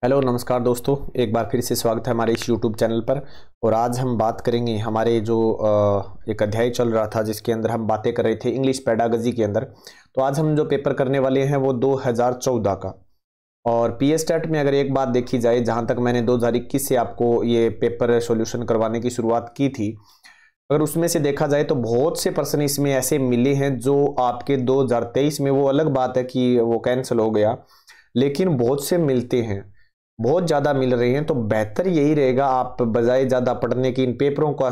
Hello नमस्कार दोस्तों, एक बार फिर से स्वागत है हमारे इस यूट्यूब चैनल पर। और आज हम बात करेंगे हमारे जो एक अध्याय चल रहा था जिसके अंदर हम बातें कर रहे थे इंग्लिश पेडागोजी के अंदर। तो आज हम जो पेपर करने वाले हैं वो 2014 का। और पीएसटेट में अगर एक बात देखी जाए, जहां तक मैंने 2021 से आपको ये पेपर सॉल्यूशन करवाने की शुरुआत की थी, अगर उसमें से देखा जाए तो बहुत से प्रश्न इसमें ऐसे मिले हैं जो आपके 2023 में, वो अलग बात है कि वो कैंसिल हो गया, लेकिन बहुत से मिलते हैं, बहुत ज़्यादा मिल रहे हैं। तो बेहतर यही रहेगा आप बजाय ज़्यादा पढ़ने की इन पेपरों का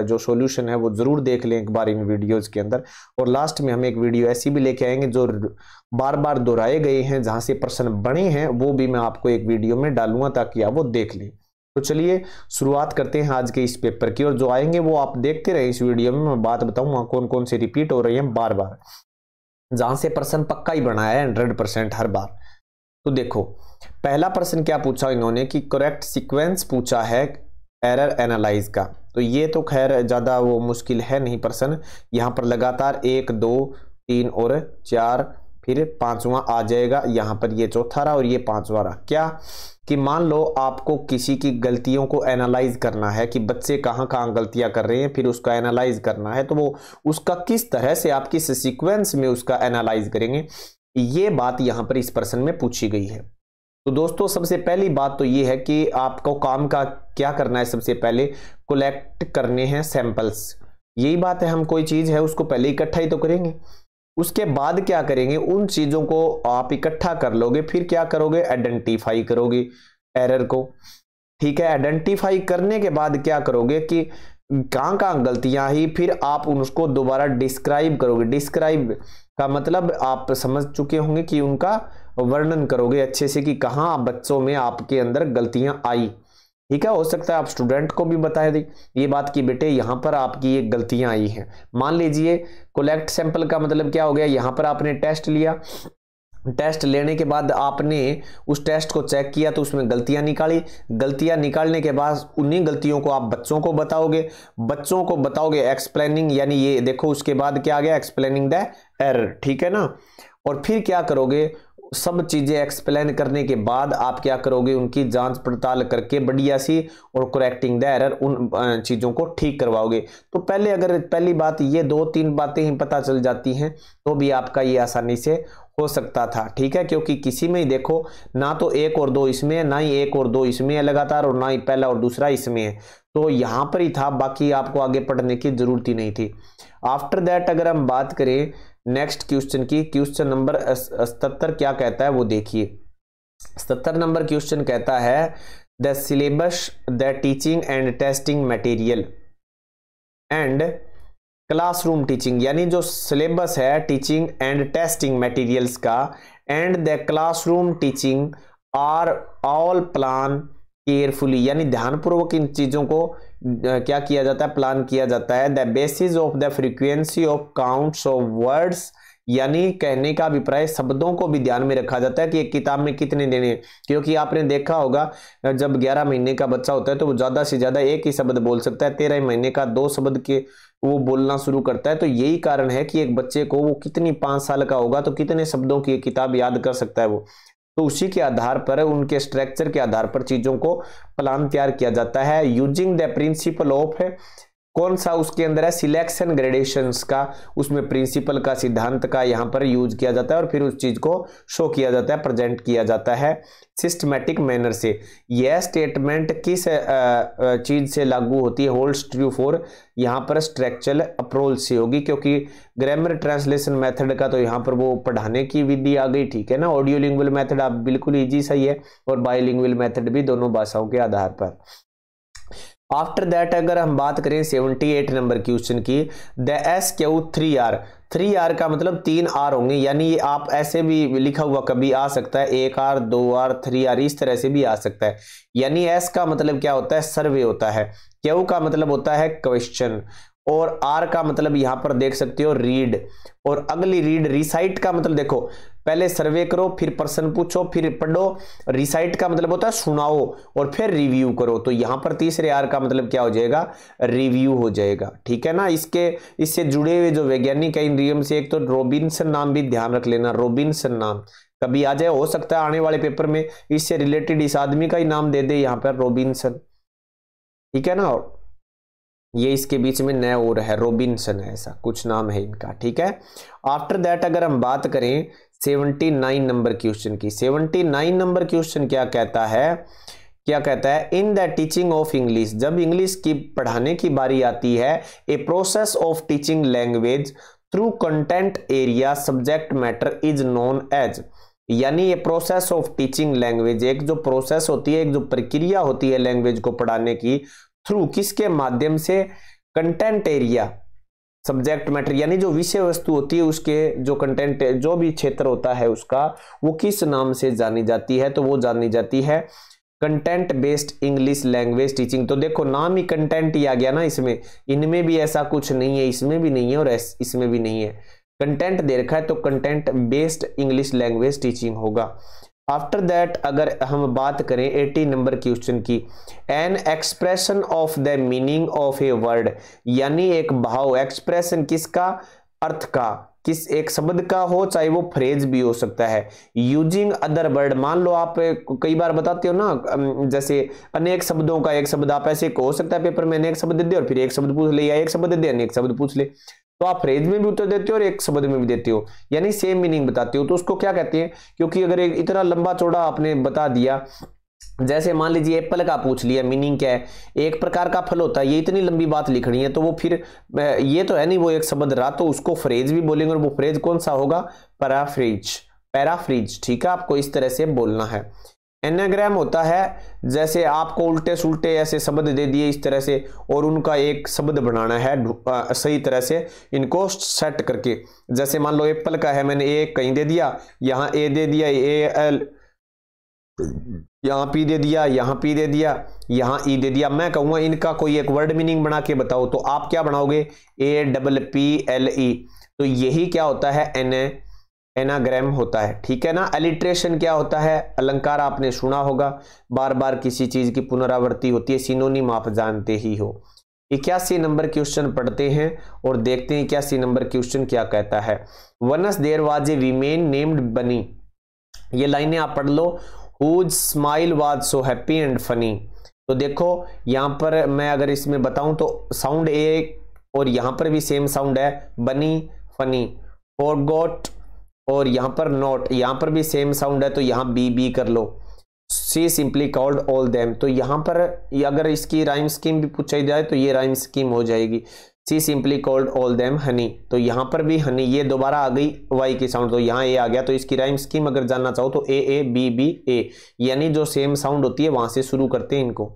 जो सॉल्यूशन है वो ज़रूर देख लें एक बार इन वीडियोज़ के अंदर। और लास्ट में हम एक वीडियो ऐसी भी लेके आएंगे जो बार बार दोहराए गए हैं, जहां से प्रश्न बने हैं, वो भी मैं आपको एक वीडियो में डालूंगा ताकि आप वो देख लें। तो चलिए शुरुआत करते हैं आज के इस पेपर की, और जो आएंगे वो आप देखते रहे इस वीडियो में। मैं बात बताऊंगा कौन कौन से रिपीट हो रही हैं बार बार, जहां से प्रश्न पक्का ही बना है 100% हर बार। तो देखो, पहला प्रश्न क्या पूछा इन्होंने कि करेक्ट सीक्वेंस पूछा है एरर एनालाइज का। तो ये तो खैर ज्यादा वो मुश्किल है नहीं प्रश्न। यहां पर लगातार 1 2 3 और 4, फिर 5वां आ जाएगा। यहां पर ये चौथा रहा और ये 5वां रहा। क्या कि मान लो आपको किसी की गलतियों को एनालाइज करना है कि बच्चे कहां कहां गलतियां कर रहे हैं, फिर उसका एनालाइज करना है। तो वो उसका किस तरह से आप किस सीक्वेंस में उसका एनालाइज करेंगे, ये बात यहां पर इस प्रश्न में पूछी गई है। तो दोस्तों सबसे पहली बात तो ये है कि आपको काम का क्या करना है। सबसे पहले कलेक्ट करने हैं सैंपल्स। यही बात है, हम कोई चीज है उसको पहले इकट्ठा ही तो करेंगे, उसके बाद क्या करेंगे, उन चीजों को आप इकट्ठा कर लोगे, फिर क्या करोगे, आइडेंटिफाई करोगे एरर को। ठीक है, आइडेंटिफाई करने के बाद क्या करोगे कि कहां कहां गलतियां ही, फिर आप उसको दोबारा डिस्क्राइब करोगे। डिस्क्राइब का मतलब आप समझ चुके होंगे कि उनका वर्णन करोगे अच्छे से कि कहां बच्चों में आपके अंदर गलतियां आई। ठीक है, हो सकता है आप स्टूडेंट को भी बता दें ये बात कि बेटे यहां पर आपकी ये गलतियां आई हैं। मान लीजिए कलेक्ट सैंपल का मतलब क्या हो गया, यहां पर आपने टेस्ट लिया, टेस्ट लेने के बाद आपने उस टेस्ट को चेक किया तो उसमें गलतियां निकाली। गलतियां निकालने के बाद उन्हीं गलतियों को आप बच्चों को बताओगे, बच्चों को बताओगे एक्सप्लेनिंग, यानी ये देखो उसके बाद क्या आ गया, एक्सप्लेनिंग द एरर। ठीक है ना। और फिर क्या करोगे, सब चीजें एक्सप्लेन करने के बाद आप क्या करोगे, उनकी जांच पड़ताल करके बढ़िया सी और करेक्टिंग द एरर, उन चीजों को ठीक करवाओगे। तो पहले अगर पहली बात ये 2-3 बातें ही पता चल जाती हैं तो भी आपका ये आसानी से हो सकता था। ठीक है, क्योंकि किसी में ही देखो ना तो 1 और 2 इसमें है, ना ही 1 और 2 इसमें है लगातार, और ना ही पहला और दूसरा इसमें है। तो यहां पर ही था, बाकी आपको आगे पढ़ने की जरूरत ही नहीं थी। आफ्टर दैट अगर हम बात करें नेक्स्ट क्वेश्चन की, क्वेश्चन नंबर 77 क्या कहता है वो देखिए। 77 नंबर क्वेश्चन कहता है the syllabus the teaching and testing material and classroom teaching, यानी जो सिलेबस है टीचिंग एंड टेस्टिंग मटेरियल्स का and the classroom teaching are all plan carefully, यानी ध्यानपूर्वक इन चीजों को क्या किया जाता है, प्लान किया जाता है। The basis of the frequency of counts of words, यानी कहने का अभिप्राय शब्दों को भी ध्यान में रखा जाता है कि एक किताब में कितने देने। क्योंकि आपने देखा होगा जब 11 महीने का बच्चा होता है तो वो ज्यादा से ज्यादा एक ही शब्द बोल सकता है, 13 महीने का 2 शब्द के वो बोलना शुरू करता है। तो यही कारण है कि एक बच्चे को वो कितनी 5 साल का होगा तो कितने शब्दों की किताब याद कर सकता है वो। तो उसी के आधार पर, उनके स्ट्रक्चर के आधार पर चीजों को प्लान तैयार किया जाता है। यूजिंग द प्रिंसिपल ऑफ, कौन सा उसके अंदर है, सिलेक्शन ग्रेडेशंस का, उसमें प्रिंसिपल का, सिद्धांत का यहां पर यूज किया जाता है और फिर उस चीज को शो किया जाता है, प्रेजेंट किया जाता है सिस्टमैटिक मैनर से। यह स्टेटमेंट किस चीज से लागू होती है, होल्ड्स ट्रू फॉर, यहां पर स्ट्रक्चरल अप्रोच से होगी, क्योंकि ग्रामर ट्रांसलेशन मेथड का तो यहां पर वो पढ़ाने की विधि आ गई। ठीक है ना, ऑडियो लिंगुअल मेथड आप बिल्कुल इजी सही है, और बायोलिंगुअल मेथड भी, दोनों भाषाओं के आधार पर। आफ्टर दैट अगर हम बात करें 78 नंबर क्वेश्चन की, the S Q 3R, 3R का मतलब 3 R होंगे, यानी ये आप ऐसे भी लिखा हुआ कभी आ सकता है, 1R 2R 3R, इस तरह से भी आ सकता है। यानी एस का मतलब क्या होता है, सर्वे होता है, क्यू का मतलब होता है क्वेश्चन, और आर का मतलब यहां पर देख सकते हो रीड, और अगली रीड। रिसाइट का मतलब देखो, पहले सर्वे करो, फिर प्रश्न पूछो, फिर पढ़ो। रिसाइट का मतलब होता है सुनाओ, और फिर रिव्यू करो। तो यहां पर तीसरे आर का मतलब क्या हो जाएगा, रिव्यू हो जाएगा। ठीक है ना। इससे जुड़े हुए जो वैज्ञानिक है इन नियम से, एक तो रॉबिन्सन नाम भी ध्यान रख लेना, रॉबिन्सन नाम, कभी आ जाए, हो सकता है आने वाले पेपर में इससे रिलेटेड इस आदमी का ही नाम दे दे यहाँ पर, रॉबिन्सन, ठीक है ना, ये इसके बीच में नया और है, रॉबिन्सन है, ऐसा कुछ नाम है इनका, ठीक है। आफ्टर दैट अगर हम बात करें 79 नंबर क्वेश्चन की, 79 नंबर क्वेश्चन क्या कहता है, क्या कहता है, in the teaching of English, जब इंग्लिश की पढ़ाने की बारी आती है, a process of teaching language through content area subject matter is known as, यानी ये प्रोसेस ऑफ टीचिंग लैंग्वेज, एक जो प्रोसेस होती है, एक जो प्रक्रिया होती है लैंग्वेज को पढ़ाने की, थ्रू किसके माध्यम से, कंटेंट एरिया सब्जेक्ट मैटर, यानी जो विषय वस्तु होती है उसके जो कंटेंट, जो भी क्षेत्र होता है उसका, वो किस नाम से जानी जाती है, तो वो जानी जाती है content based English language teaching. तो देखो नाम ही कंटेंट ही आ गया ना इसमें, इनमें भी ऐसा कुछ नहीं है, इसमें भी नहीं है और इसमें भी नहीं है, कंटेंट दे रखा है तो content based English language teaching होगा। आफ्टर दैट अगर हम बात करें 80 नंबर क्वेश्चन की, an expression of the meaning of a word, यानी एक भाव, एक्सप्रेशन किसका, अर्थ का, किस एक शब्द का हो, चाहे वो फ्रेज भी हो सकता है, यूजिंग अदर वर्ड, मान लो आप कई बार बताते हो ना, जैसे अनेक शब्दों का एक शब्द, आप ऐसे हो सकता है पेपर में अनेक शब्द दे और फिर एक शब्द पूछ ले, या एक शब्द दे अनेक शब्द पूछ ले, तो आप फ्रेज में भी उत्तर देते हो और एक शब्द में भी देते हो, यानी सेम मीनिंग बताते हो, तो उसको क्या कहते हैं, क्योंकि अगर एक इतना लंबा चौड़ा आपने बता दिया, जैसे मान लीजिए एप्पल का पूछ लिया, मीनिंग क्या है, एक प्रकार का फल होता है, ये इतनी लंबी बात लिखनी है, तो वो फिर ये तो है नहीं, वो एक शब्द रहा, तो उसको फ्रेज भी बोलेंगे, और वो फ्रेज कौन सा होगा, पैराफ्रेज, पैराफ्रेज, ठीक है, आपको इस तरह से बोलना है। एनाग्राम होता है, जैसे आपको उल्टे सुल्टे ऐसे शब्द दे दिए इस तरह से, और उनका एक शब्द बनाना है सही तरह से, इनको सेट करके, जैसे मान लो एप्पल का है, मैंने ए कहीं दे दिया, यहाँ ए दे दिया, ए एल, यहाँ पी दे दिया, यहाँ पी दे दिया, यहाँ ई दे दिया, मैं कहूंगा इनका कोई एक वर्ड मीनिंग बना के बताओ, तो आप क्या बनाओगे, A double P L E, तो यही क्या होता है, एनाग्राम होता है, ठीक है ना। एलिट्रेशन क्या होता है, अलंकार आपने सुना होगा, बार बार किसी चीज की पुनरावृत्ति होती है, सिनोनिम आप जानते ही हो। 81 नंबर क्वेश्चन पढ़ते हैं और देखते हैं 81 नंबर क्वेश्चन क्या कहता है। Once there was a women named Bunny, ये लाइनें आप पढ़ लो, whose smile was so happy and funny। तो देखो यहां पर मैं अगर इसमें बताऊं तो साउंड ए, और यहां पर भी सेम साउंड है, बनी, फनी, forgot, और यहां पर नॉट, यहां पर भी सेम साउंड है, तो यहां बी कर लो, सी सिंपली कॉल्ड ऑल देम, तो यहां पर अगर इसकी राइम स्कीम भी पूछी जाए तो ये राइम स्कीम हो जाएगी, she simply called all them honey, तो यहां पर भी हनी, ये दोबारा आ गई वाई की साउंड, तो यहां ए आ गया, तो इसकी राइम स्कीम अगर जानना चाहो तो ए बी बी ए, यानी जो सेम साउंड होती है वहां से शुरू करते हैं इनको,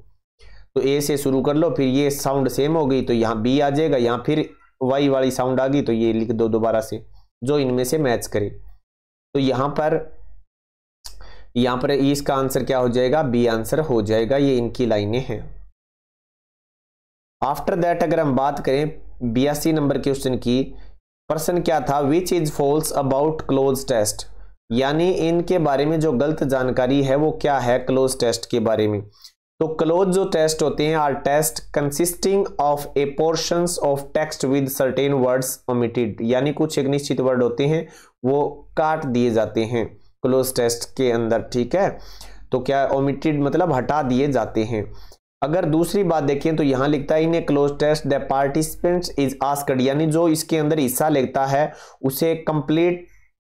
तो ए से शुरू कर लो, फिर ये साउंड सेम हो गई तो यहाँ बी आ जाएगा, यहाँ फिर वाई वाली साउंड आ गई तो ये लिख दो दोबारा से, जो इनमें से मैच करे, तो यहां पर इसका आंसर क्या हो जाएगा, बी आंसर हो जाएगा, ये इनकी लाइनें हैं। आफ्टर दैट अगर हम बात करें 82 नंबर क्वेश्चन की, प्रश्न क्या था, which is false about cloze test, यानी इनके बारे में जो गलत जानकारी है वो क्या है क्लोज टेस्ट के बारे में। तो क्लोज जो टेस्ट होते हैं are tests consisting of a portions of text with certain words omitted, यानी कुछ एक निश्चित वर्ड होते हैं वो काट दिए जाते हैं क्लोज टेस्ट के अंदर, ठीक है, तो क्या ओमिटेड मतलब हटा दिए जाते हैं। अगर दूसरी बात देखें तो यहां लिखता है in a cloze test the participants is asked, यानी जो इसके अंदर हिस्सा लेता है उसे कंप्लीट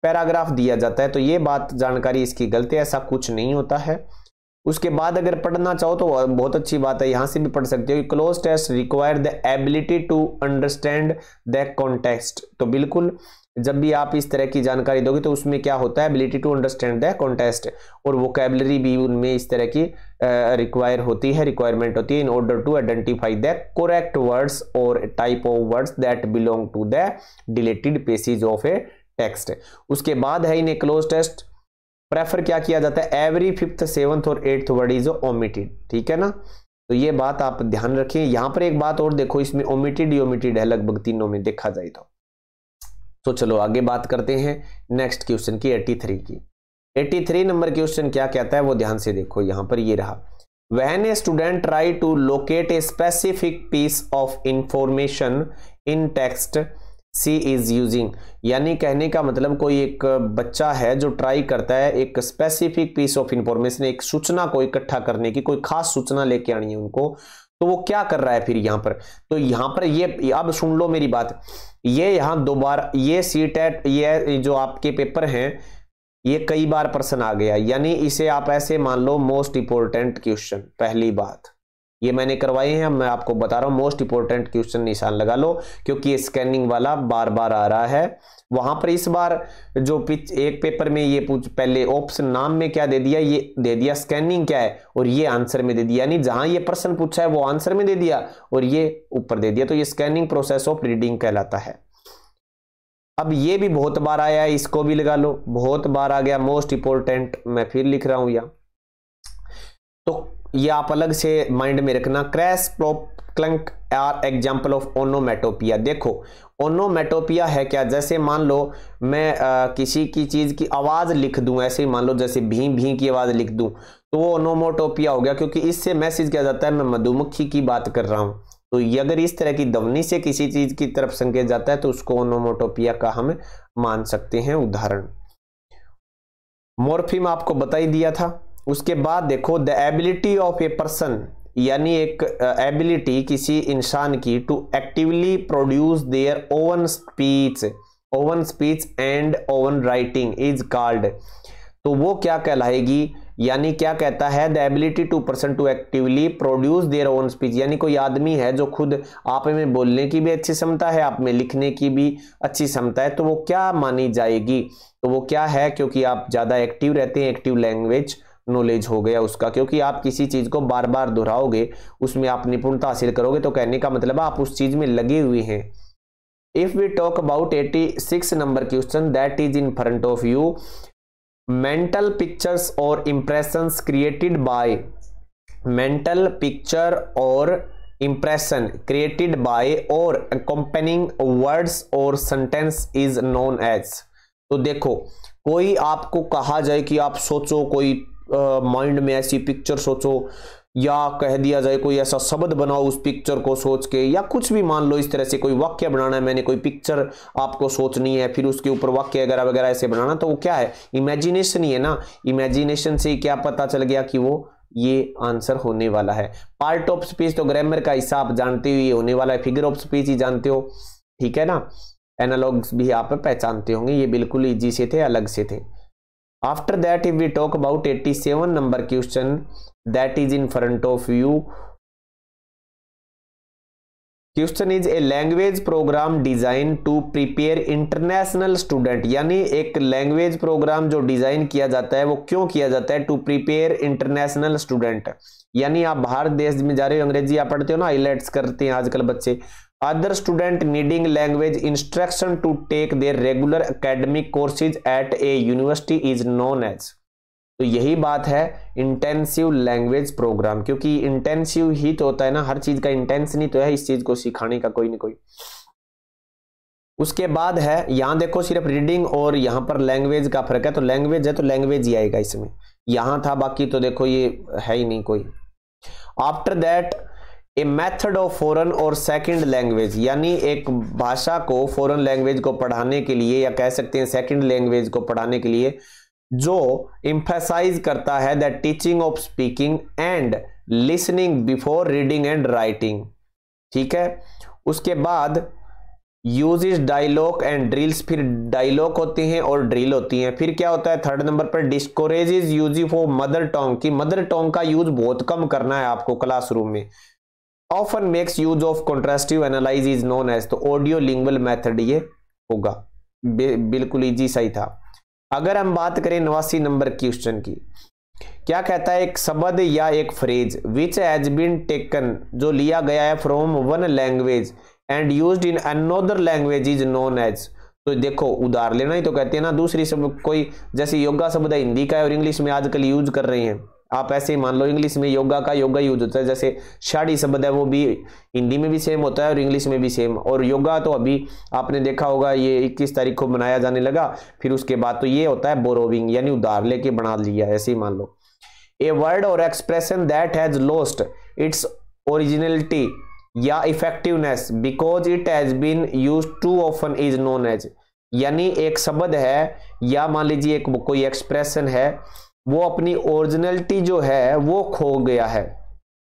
पैराग्राफ दिया जाता है, तो ये बात जानकारी इसकी गलत है, ऐसा कुछ नहीं होता है। उसके बाद अगर पढ़ना चाहो तो बहुत अच्छी बात है, यहां से भी पढ़ सकते हो, cloze test require the ability to understand the context, तो बिल्कुल जब भी आप इस तरह की जानकारी दोगे तो उसमें क्या होता है, ability to understand the context, और वोकैबुलरी भी उनमें इस तरह की रिक्वायर होती है, रिक्वायरमेंट होती है, in order to identify the correct words और type of words that belong to the deleted passage of a text. उसके बाद है in a cloze test prefer क्या किया जाता है, एवरी 5th 7th और 8th वर्ड इज ओमिटेड, ठीक है ना, तो ये बात आप ध्यान रखें। यहां पर एक बात और देखो, इसमें ओमिटेड ही ओमिटेड है लगभग तीनों में देखा जाए तो चलो आगे बात करते हैं नेक्स्ट क्वेश्चन की 83 की। 83 नंबर क्वेश्चन क्या कहता है वो ध्यान से देखो, यहां पर ये रहा, when a student try to locate a specific piece of information in text she is using, यानी कहने का मतलब कोई एक बच्चा है जो ट्राई करता है एक स्पेसिफिक पीस ऑफ इंफॉर्मेशन, एक सूचना को इकट्ठा करने की, कोई खास सूचना लेके आनी है उनको, तो वो क्या कर रहा है फिर यहां पर। तो यहां पर ये अब सुन लो मेरी बात, ये यहां दोबारा ये सीटेट ये जो आपके पेपर हैं ये कई बार प्रश्न आ गया, यानी इसे आप ऐसे मान लो मोस्ट इंपोर्टेंट क्वेश्चन। पहली बात ये मैंने करवाए हैं, मैं आपको बता रहा हूं मोस्ट इंपोर्टेंट क्वेश्चन निशान लगा लो, क्योंकि ये स्कैनिंग वाला बार बार आ रहा है। वहां पर इस बार जो एक पेपर में ये पहले ऑप्शन नाम में क्या दे दिया, ये दे दिया स्कैनिंग क्या है, और ये आंसर में दे दिया, यानी जहां ये प्रश्न पूछा है वो आंसर में दे दिया और ये ऊपर दे दिया, तो ये स्कैनिंग प्रोसेस ऑफ रीडिंग कहलाता है। अब ये भी बहुत बार आया है, इसको भी लगा लो, बहुत बार आ गया मोस्ट इंपोर्टेंट, मैं फिर लिख रहा हूं यहां, तो ये आप अलग से माइंड में रखना। Crash, plop, clunk are example of onomatopoeia. देखो ओनोमेटोपिया है क्या, जैसे मान लो मैं किसी की चीज की आवाज लिख दूं, ऐसे ही मान लो जैसे भी भी की आवाज लिख दूं, तो वो ओनोमेटोपिया हो गया, क्योंकि इससे मैसेज क्या जाता है मैं मधुमक्खी की बात कर रहा हूं। तो ये अगर इस तरह की ध्वनि से किसी चीज की तरफ संकेत जाता है तो उसको ओनोमेटोपिया का हम मान सकते हैं उदाहरण। मॉर्फीम आपको बता ही दिया था। उसके बाद देखो the ability of a person, यानी एक एबिलिटी किसी इंसान की to actively produce their own speech and own writing is called, तो वो क्या कहलाएगी, यानी क्या कहता है the ability to person to actively produce their own speech, यानी कोई आदमी है जो खुद आप में बोलने की भी अच्छी क्षमता है, आप में लिखने की भी अच्छी क्षमता है, तो वो क्या मानी जाएगी, तो वो क्या है, क्योंकि आप ज्यादा एक्टिव रहते हैं, एक्टिव लैंग्वेज नॉलेज हो गया उसका, क्योंकि आप किसी चीज को बार बार दोहराओगे उसमें आप निपुणता हासिल करोगे, तो कहने का मतलब आप उस चीज में लगे हुए हैं। If we talk about 86 number question that is in front of you, mental pictures or impressions created by mental picture or impression created by or accompanying words or sentence is known as, तो देखो कोई आपको कहा जाए कि आप सोचो कोई माइंड में ऐसी पिक्चर सोचो, या कह दिया जाए कोई ऐसा शब्द बनाओ उस पिक्चर को सोच के, या कुछ भी मान लो इस तरह से कोई वाक्य बनाना है, मैंने कोई पिक्चर आपको सोचनी है फिर उसके ऊपर वाक्य वगैरह वगैरह ऐसे बनाना, तो वो क्या है इमेजिनेशन ही है ना। इमेजिनेशन से क्या पता चल गया कि वो ये आंसर होने वाला है। पार्ट ऑफ स्पीच तो ग्रामर का हिसाब जानते हुए होने वाला है, फिगर ऑफ स्पीच ही जानते हो, ठीक है ना। एनालॉग्स भी आप पहचानते होंगे, ये बिल्कुल इजी से थे, अलग से थे। After that, if we talk about 87 number question that is in front of you, question is a language program designed to prepare international student, यानी एक लैंग्वेज प्रोग्राम जो डिजाइन किया जाता है वो क्यों किया जाता है, टू प्रिपेयर इंटरनेशनल स्टूडेंट, यानी आप बाहर देश में जा रहे हो, अंग्रेजी आप पढ़ते हो ना, आईलेट्स करते हैं आजकल बच्चे, other student needing language instruction to take their regular academic courses at a university is known as, तो यही बात है इंटेंसिव लैंग्वेज प्रोग्राम, क्योंकि इंटेंसिव ही तो होता है ना, हर चीज का इंटेंस नहीं तो है इस चीज को सिखाने का कोई ना कोई। उसके बाद है यहां देखो सिर्फ रीडिंग और यहां पर लैंग्वेज का फर्क है, तो लैंग्वेज है तो लैंग्वेज ही आएगा इसमें, यहां था बाकी तो देखो ये है ही नहीं कोई। After that a method of foreign और सेकंड लैंग्वेज, यानी एक भाषा को फॉरेन लैंग्वेज को पढ़ाने के लिए, या कह सकते हैं सेकंड लैंग्वेज को पढ़ाने के लिए, जो एम्फसाइज करता है that teaching of speaking and listening before reading and writing, ठीक है। उसके बाद यूजेस डायलॉग एंड ड्रिल्स, फिर डायलॉग होते हैं और ड्रिल होती हैं। फिर क्या होता है थर्ड नंबर पर डिस्कोरेजेस यूज ऑफ मदर टंग, की मदर टंग का यूज बहुत कम करना है आपको क्लासरूम में। Often makes use of contrastive analyse is known as, तो ऑडियो लिंगुअल मेथड ये होगा, बिल्कुल इजी सही था। अगर हम बात करें 89 नंबर क्वेश्चन की, क्या कहता है एक शब्द या एक phrase which has been taken, जो लिया गया है from one language and used in another language is known as, तो देखो उधार लेना ही तो कहते हैं ना, दूसरी शब्द कोई जैसे योगा शब्द है हिंदी का है और इंग्लिश में आजकल यूज कर रहे हैं, आप ऐसे ही मान लो इंग्लिश में योगा का योगा यूज होता है, जैसे साड़ी शब्द है वो भी हिंदी में भी सेम होता है और इंग्लिश में भी सेम, और योगा तो अभी आपने देखा होगा ये 21 तारीख को मनाया जाने लगा, फिर उसके बाद तो ये होता है बोरोविंग, यानी उधार लेके बना लिया, ऐसे ही मान लो। ए वर्ड और expression that has lost its originality, या effectiveness because it has been used too often is known as, यानी एक शब्द है या मान लीजिए एक कोई एक्सप्रेशन है वो अपनी ओरिजिनलिटी जो है वो खो गया है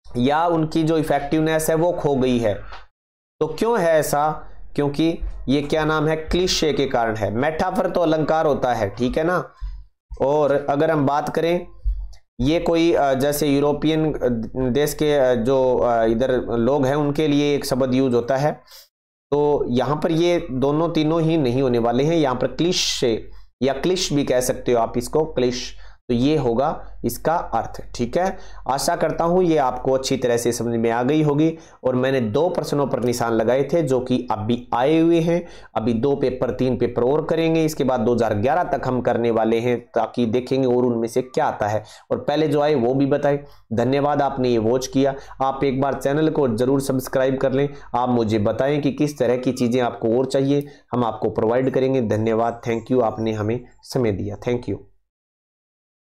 या उनकी जो इफेक्टिवनेस है वो खो गई है। तो क्यों है ऐसा? क्योंकि ये क्या नाम है, क्लिशे के कारण है। मेटाफर तो अलंकार होता है, ठीक है ना। और अगर हम बात करें ये कोई जैसे यूरोपियन देश के जो इधर लोग हैं उनके लिए एक शब्द यूज होता है, तो यहां पर ये दोनों तीनों ही नहीं होने वाले हैं। यहां पर क्लिशे या क्लिश भी कह सकते हो आप इसको, क्लिश, तो ये होगा इसका अर्थ, ठीक है। आशा करता हूं ये आपको अच्छी तरह से समझ में आ गई होगी। और मैंने 2 प्रश्नों पर निशान लगाए थे जो कि अभी आए हुए हैं। अभी 2 पेपर 3 पेपर और करेंगे, इसके बाद 2011 तक हम करने वाले हैं, ताकि देखेंगे और उनमें से क्या आता है और पहले जो आए वो भी बताएं। धन्यवाद, आपने ये वॉच किया। आप एक बार चैनल को जरूर सब्सक्राइब कर लें। आप मुझे बताएं कि किस तरह की चीजें आपको और चाहिए, हम आपको प्रोवाइड करेंगे। धन्यवाद, थैंक यू, आपने हमें समय दिया, थैंक यू।